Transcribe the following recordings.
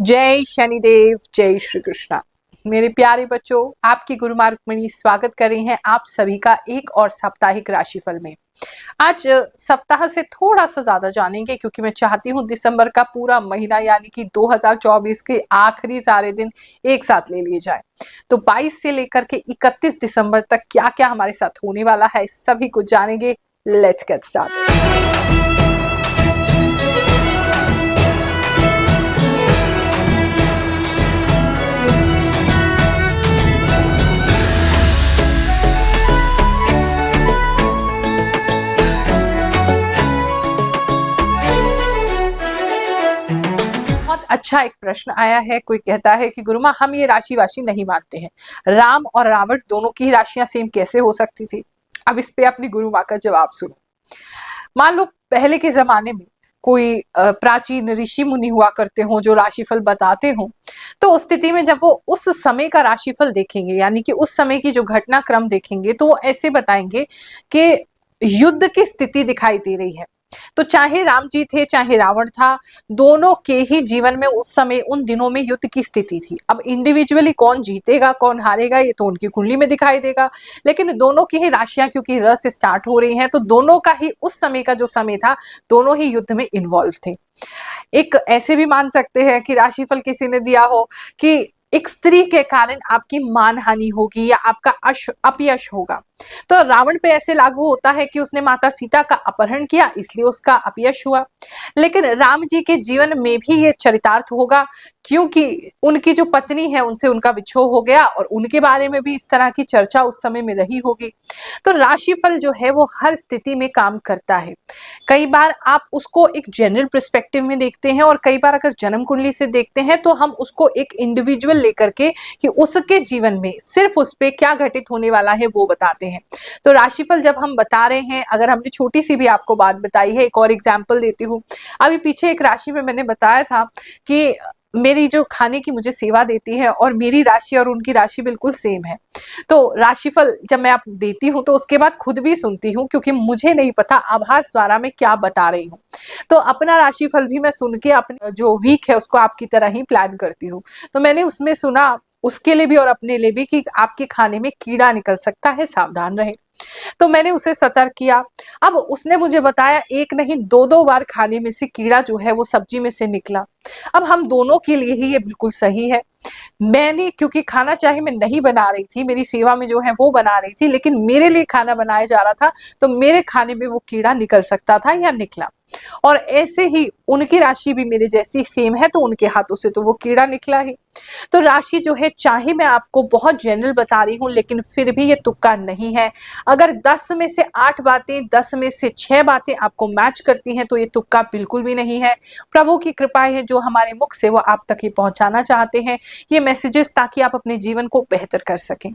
जय शनिदेव, जय श्री कृष्णा। मेरे प्यारे बच्चों, आपकी गुरु माँ रुक्मिणी स्वागत कर रही हैं आप सभी का एक और साप्ताहिक राशिफल में। आज सप्ताह से थोड़ा सा ज्यादा जानेंगे क्योंकि मैं चाहती हूँ दिसंबर का पूरा महीना यानी कि 2024 के आखिरी सारे दिन एक साथ ले लिए जाए। तो 22 से लेकर के 31 दिसंबर तक क्या क्या हमारे साथ होने वाला है, सभी कुछ जानेंगे। Let's get started. अच्छा एक प्रश्न आया है, कोई कहता है कि गुरुमा हम ये राशि वाशी नहीं मानते हैं, राम और रावण दोनों की राशियां सेम कैसे हो सकती थी। अब इस पे अपनी गुरु माँ का जवाब सुनो। मान लो पहले के जमाने में कोई प्राचीन ऋषि मुनि हुआ करते हो जो राशिफल बताते हो, तो उस स्थिति में जब वो उस समय का राशिफल देखेंगे यानी कि उस समय की जो घटनाक्रम देखेंगे तो वो ऐसे बताएंगे कि युद्ध की स्थिति दिखाई दे रही है। तो चाहे राम जी थे चाहे रावण था, दोनों के ही जीवन में उस समय उन दिनों में युद्ध की स्थिति थी। अब इंडिविजुअली कौन जीतेगा कौन हारेगा ये तो उनकी कुंडली में दिखाई देगा, लेकिन दोनों की ही राशियां क्योंकि र से स्टार्ट हो रही हैं तो दोनों का ही उस समय का जो समय था दोनों ही युद्ध में इन्वॉल्व थे। एक ऐसे भी मान सकते हैं कि राशिफल किसी ने दिया हो कि एक स्त्री के कारण आपकी मान हानि होगी या आपका अपयश होगा, तो रावण पे ऐसे लागू होता है कि उसने माता सीता का अपहरण किया इसलिए उसका अपयश हुआ। लेकिन राम जी के जीवन में भी ये चरितार्थ होगा क्योंकि उनकी जो पत्नी है उनसे उनका विछोह हो गया और उनके बारे में भी इस तरह की चर्चा उस समय में रही होगी। तो राशिफल जो है वो हर स्थिति में काम करता है। कई बार आप उसको एक जनरल पर्सपेक्टिव में देखते हैं और कई बार अगर जन्म कुंडली से देखते हैं तो हम उसको एक इंडिविजुअल लेकर के कि उसके जीवन में सिर्फ उस पे क्या घटित होने वाला है वो बताते हैं। तो राशिफल जब हम बता रहे हैं, अगर हमने छोटी सी भी आपको बात बताई है, एक और एग्जाम्पल देती हूँ। अभी पीछे एक राशि में मैंने बताया था कि मेरी जो खाने की मुझे सेवा देती है और मेरी राशि और उनकी राशि बिल्कुल सेम है। तो राशिफल जब मैं आप देती हूँ तो उसके बाद खुद भी सुनती हूँ क्योंकि मुझे नहीं पता आभास द्वारा मैं क्या बता रही हूँ। तो अपना राशिफल भी मैं सुन के अपने जो वीक है उसको आपकी तरह ही प्लान करती हूँ। तो मैंने उसमें सुना उसके लिए भी और अपने लिए भी कि आपके खाने में कीड़ा निकल सकता है, सावधान रहे। तो मैंने उसे सतर्क किया। अब उसने मुझे बताया एक नहीं दो दो बार खाने में से कीड़ा जो है वो सब्जी में से निकला। अब हम दोनों के लिए ही ये बिल्कुल सही है। मैंने क्योंकि खाना चाहे मैं नहीं बना रही थी, मेरी सेवा में जो है वो बना रही थी, लेकिन मेरे लिए खाना बनाया जा रहा था तो मेरे खाने में वो कीड़ा निकल सकता था या निकला। और ऐसे ही उनकी राशि भी मेरे जैसी सेम है तो उनके हाथों से तो वो कीड़ा निकला ही। तो राशि जो है चाहे मैं आपको बहुत जनरल बता रही हूँ लेकिन फिर भी ये तुक्का नहीं है। अगर 10 में से 8 बातें 10 में से 6 बातें आपको मैच करती हैं तो ये तुक्का बिल्कुल भी नहीं है। प्रभु की कृपा है जो हमारे मुख से वो आप तक ही पहुंचाना चाहते हैं ये मैसेजेस, ताकि आप अपने जीवन को बेहतर कर सकें।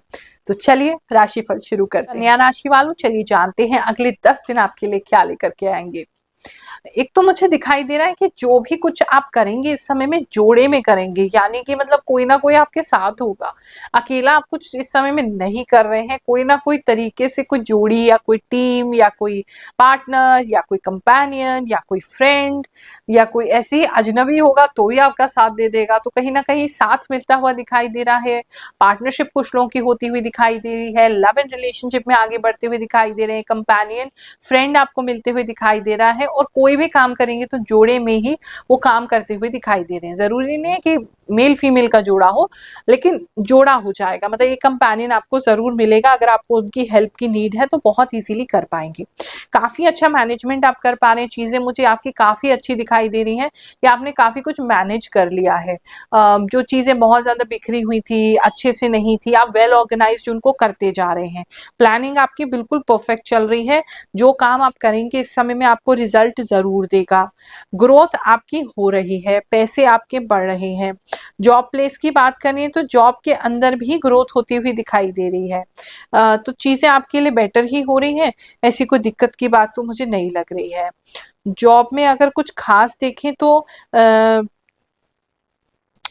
तो चलिए राशिफल शुरू करते हैं। कन्या राशि वालों चलिए जानते हैं अगले 10 दिन आपके लिए क्या लेकर के आएंगे। एक तो मुझे दिखाई दे रहा है कि जो भी कुछ आप करेंगे इस समय में जोड़े में करेंगे, यानी कि मतलब कोई ना कोई आपके साथ होगा। अकेला आप कुछ इस समय में नहीं कर रहे हैं, कोई ना कोई तरीके से कोई जोड़ी या कोई टीम या कोई पार्टनर या कोई कंपेनियन या कोई फ्रेंड या कोई ऐसे ही अजनबी होगा तो ही आपका साथ दे देगा। तो कहीं ना कहीं साथ मिलता हुआ दिखाई दे रहा है। पार्टनरशिप कुछ लोगों की होती हुई दिखाई दे रही है। लव एंड रिलेशनशिप में आगे बढ़ते हुए दिखाई दे रहे हैं। कंपेनियन फ्रेंड आपको मिलते हुए दिखाई दे रहा है और कोई भी काम करेंगे तो जोड़े में ही वो काम करते हुए दिखाई दे रहे हैं। जरूरी नहीं है कि मेल फीमेल का जोड़ा हो, लेकिन जोड़ा हो जाएगा, मतलब एक कंपेनियन आपको जरूर मिलेगा। अगर आपको उनकी हेल्प की नीड है तो बहुत इजीली कर पाएंगे। काफी अच्छा मैनेजमेंट आप कर पा रहे हैं। चीजें मुझे आपकी काफी अच्छी दिखाई दे रही हैं कि आपने काफी कुछ मैनेज कर लिया है। जो चीजें बहुत ज्यादा बिखरी हुई थी, अच्छे से नहीं थी, आप वेल ऑर्गेनाइज्ड उनको करते जा रहे हैं। प्लानिंग आपकी बिल्कुल परफेक्ट चल रही है। जो काम आप करेंगे इस समय में आपको रिजल्ट जरूर देगा। ग्रोथ आपकी हो रही है, पैसे आपके बढ़ रहे हैं। जॉब प्लेस की बात करें तो जॉब के अंदर भी ग्रोथ होती हुई दिखाई दे रही है। तो चीजें आपके लिए बेटर ही हो रही हैं। ऐसी कोई दिक्कत की बात तो मुझे नहीं लग रही है। जॉब में अगर कुछ खास देखें तो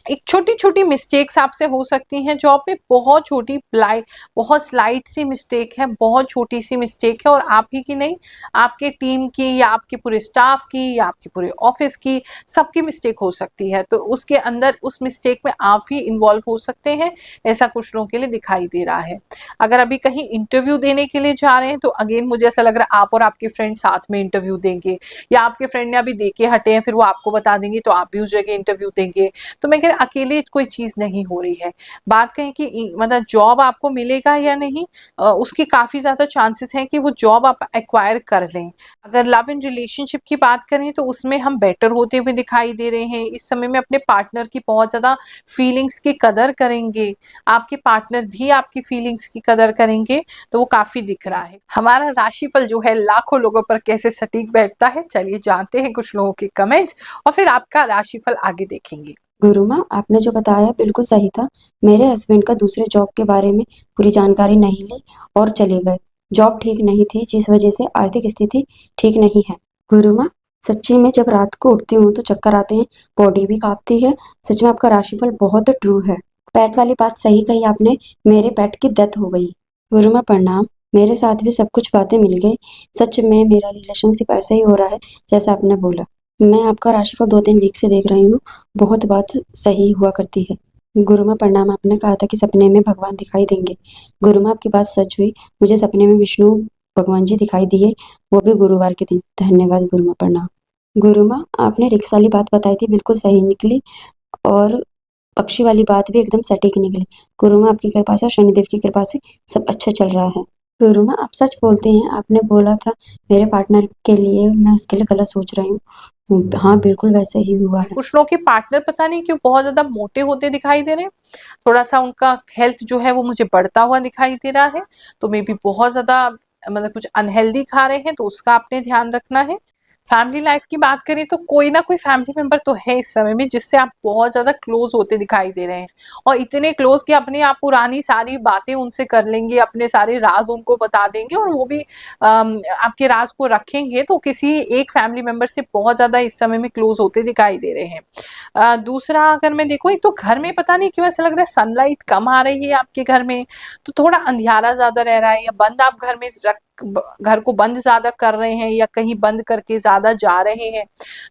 एक छोटी छोटी मिस्टेक्स आपसे हो सकती हैं जॉब में, बहुत छोटी बहुत स्लाइट सी मिस्टेक है, बहुत छोटी सी मिस्टेक है, और आप ही की नहीं, आपके टीम की या आपके पूरे स्टाफ की या आपके पूरे ऑफिस की, सबकी मिस्टेक हो सकती है। तो उसके अंदर उस मिस्टेक में आप ही इन्वॉल्व हो सकते हैं, ऐसा कुछ लोगों के लिए दिखाई दे रहा है। अगर अभी कहीं इंटरव्यू देने के लिए जा रहे हैं तो अगेन मुझे ऐसा लग रहा है आप और आपके फ्रेंड साथ में इंटरव्यू देंगे, या आपके फ्रेंड ने अभी दे के हटे हैं फिर वो आपको बता देंगे तो आप भी उस जगह इंटरव्यू देंगे। तो मैं कह रही अकेले कोई चीज नहीं हो रही है। बात कहें कि मतलब जॉब आपको मिलेगा या नहीं, उसके काफी ज्यादा चांसेस हैं कि वो जॉब आप एक्वायर कर लें। अगर लव एंड रिलेशनशिप की बात करें तो उसमें हम बेटर होते हुए दिखाई दे रहे हैं। इस समय में अपने पार्टनर की बहुत ज्यादा फीलिंग्स की कदर करेंगे, आपके पार्टनर भी आपकी फीलिंग्स की कदर करेंगे, तो वो काफी दिख रहा है। हमारा राशिफल जो है लाखों लोगों पर कैसे सटीक बैठता है, चलिए जानते हैं कुछ लोगों के कमेंट्स और फिर आपका राशिफल आगे देखेंगे। गुरु माँ, आपने जो बताया बिल्कुल सही था। मेरे हस्बैंड का दूसरे जॉब के बारे में पूरी जानकारी नहीं ली और चले गए। जॉब ठीक नहीं थी जिस वजह से आर्थिक स्थिति ठीक नहीं है। गुरु माँ, सच्ची में जब रात को उठती हूँ तो चक्कर आते हैं, बॉडी भी कांपती है। सच में आपका राशिफल बहुत ट्रू है। पेट वाली बात सही कही आपने, मेरे पेट की डेथ हो गई। गुरु माँ प्रणाम, मेरे साथ भी सब कुछ बातें मिल गई। सच में मेरा रिलेशनशिप ऐसा ही हो रहा है जैसा आपने बोला। मैं आपका राशिफल 2-3 वीक से देख रही हूँ, बहुत बात सही हुआ करती है। गुरु माँ प्रणाम, आपने कहा था कि सपने में भगवान दिखाई देंगे। गुरु माँ आपकी बात सच हुई, मुझे सपने में विष्णु भगवान जी दिखाई दिए, वो भी गुरुवार के दिन। धन्यवाद गुरु माँ प्रणाम। गुरु माँ, आपने रिक्शा वाली बात बताई थी, बिल्कुल सही निकली, और पक्षी वाली बात भी एकदम सटीक निकली। गुरु माँ आपकी कृपा से और शनिदेव की कृपा से सब अच्छा चल रहा है। गुरु माँ आप सच बोलते हैं, आपने बोला था मेरे पार्टनर के लिए मैं उसके लिए गलत सोच रही हूँ। हाँ बिल्कुल वैसे ही हुआ है। कुछ लोगों के पार्टनर पता नहीं क्यों बहुत ज्यादा मोटे होते दिखाई दे रहे हैं, थोड़ा सा उनका हेल्थ जो है वो मुझे बढ़ता हुआ दिखाई दे रहा है, तो मे बी बहुत ज्यादा मतलब कुछ अनहेल्दी खा रहे हैं, तो उसका आपने ध्यान रखना है। फैमिली लाइफ की बात करें तो कोई ना कोई फैमिली मेंबर तो है इस समय में जिससे आप बहुत ज्यादा क्लोज होते दिखाई दे रहे हैं, और इतने क्लोज कि अपने आप पुरानी सारी बातें उनसे कर लेंगे, अपने सारे राज उनको बता देंगे, और वो भी आपके राज को रखेंगे। तो किसी एक फैमिली मेंबर से बहुत ज्यादा इस समय में क्लोज होते दिखाई दे रहे हैं। दूसरा अगर मैं देखूं, एक तो घर में पता नहीं क्यों ऐसा लग रहा है सनलाइट कम आ रही है आपके घर में, तो थोड़ा अंधियारा ज्यादा रह रहा है, या बंद आप घर में घर को बंद ज्यादा कर रहे हैं, या कहीं बंद करके ज्यादा जा रहे हैं,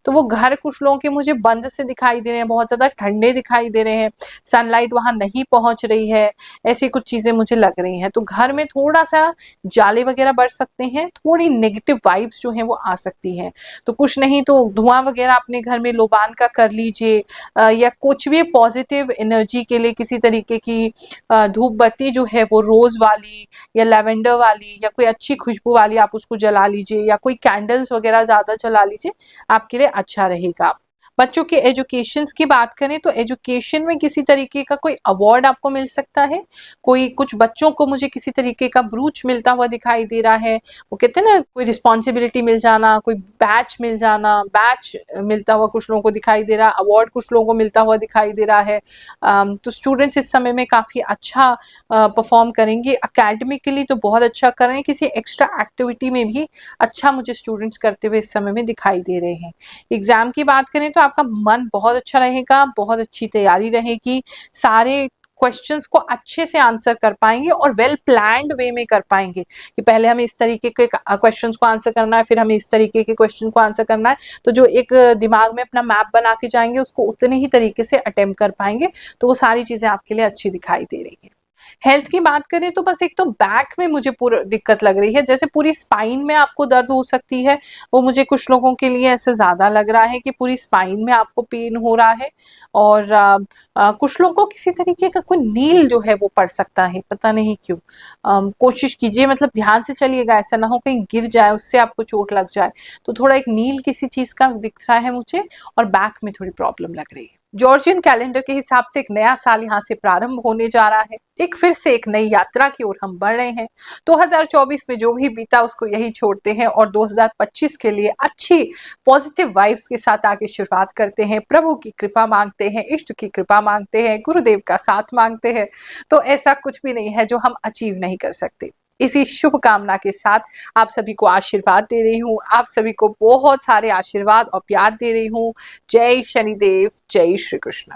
तो वो घर कुछ लोगों के मुझे बंद से दिखाई दे रहे हैं, बहुत ज्यादा ठंडे दिखाई दे रहे हैं, सनलाइट वहां नहीं पहुंच रही है, ऐसी कुछ चीजें मुझे लग रही हैं। तो घर में थोड़ा सा जाले वगैरह बढ़ सकते हैं, थोड़ी नेगेटिव वाइब्स जो हैं वो आ सकती हैं। तो कुछ नहीं तो धुआं वगैरह अपने घर में लोबान का कर लीजिए, या कुछ भी पॉजिटिव एनर्जी के लिए किसी तरीके की धूप बत्ती जो है वो रोज वाली या लेवेंडर वाली या कोई अच्छी खुशबू वाली आप उसको जला लीजिए, या कोई कैंडल्स वगैरह ज्यादा जला लीजिए, आपके लिए अच्छा रहेगा। बच्चों के एजुकेशन की बात करें तो एजुकेशन में किसी तरीके का कोई अवार्ड आपको मिल सकता है, कोई कुछ बच्चों को मुझे किसी तरीके का ब्रूच मिलता हुआ दिखाई दे रहा है। वो कहते हैं ना कोई रिस्पॉन्सिबिलिटी मिल जाना, कोई बैच मिल जाना, बैच मिलता हुआ कुछ लोगों को दिखाई दे रहा है, अवार्ड कुछ लोगों को मिलता हुआ दिखाई दे रहा है। तो स्टूडेंट्स इस समय में काफी अच्छा परफॉर्म करेंगे, अकेडमिकली तो बहुत अच्छा कर रहे हैं, किसी एक्स्ट्रा एक्टिविटी में भी अच्छा मुझे स्टूडेंट्स करते हुए इस समय में दिखाई दे रहे हैं। एग्जाम की बात करें तो आपका मन बहुत अच्छा रहेगा, बहुत अच्छी तैयारी रहेगी, सारे क्वेश्चंस को अच्छे से आंसर कर पाएंगे और वेल प्लान्ड वे में कर पाएंगे कि पहले हमें इस तरीके के क्वेश्चंस को आंसर करना है, फिर हमें इस तरीके के क्वेश्चन को आंसर करना है। तो जो एक दिमाग में अपना मैप बना के जाएंगे उसको उतने ही तरीके से अटेम्प्ट कर पाएंगे, तो वो सारी चीजें आपके लिए अच्छी दिखाई दे रही है। हेल्थ की बात करें तो बस एक तो बैक में मुझे पूरा दिक्कत लग रही है, जैसे पूरी स्पाइन में आपको दर्द हो सकती है, वो मुझे कुछ लोगों के लिए ऐसे ज्यादा लग रहा है कि पूरी स्पाइन में आपको पेन हो रहा है। और कुछ लोगों को किसी तरीके का कोई नील जो है वो पड़ सकता है, पता नहीं क्यों। कोशिश कीजिए, मतलब ध्यान से चलिएगा, ऐसा ना हो कहीं गिर जाए उससे आपको चोट लग जाए। तो थोड़ा एक नील किसी चीज का दिख रहा है मुझे, और बैक में थोड़ी प्रॉब्लम लग रही है। जॉर्जियन कैलेंडर के हिसाब से एक नया साल यहाँ से प्रारंभ होने जा रहा है, एक फिर से एक नई यात्रा की ओर हम बढ़ रहे हैं। 2024 में जो भी बीता उसको यही छोड़ते हैं और 2025 के लिए अच्छी पॉजिटिव वाइब्स के साथ आगे शुरुआत करते हैं, प्रभु की कृपा मांगते हैं, इष्ट की कृपा मांगते हैं, गुरुदेव का साथ मांगते हैं। तो ऐसा कुछ भी नहीं है जो हम अचीव नहीं कर सकते। इसी शुभ कामना के साथ आप सभी को आशीर्वाद दे रही हूँ, आप सभी को बहुत सारे आशीर्वाद और प्यार दे रही हूँ। जय शनिदेव, जय श्री कृष्ण।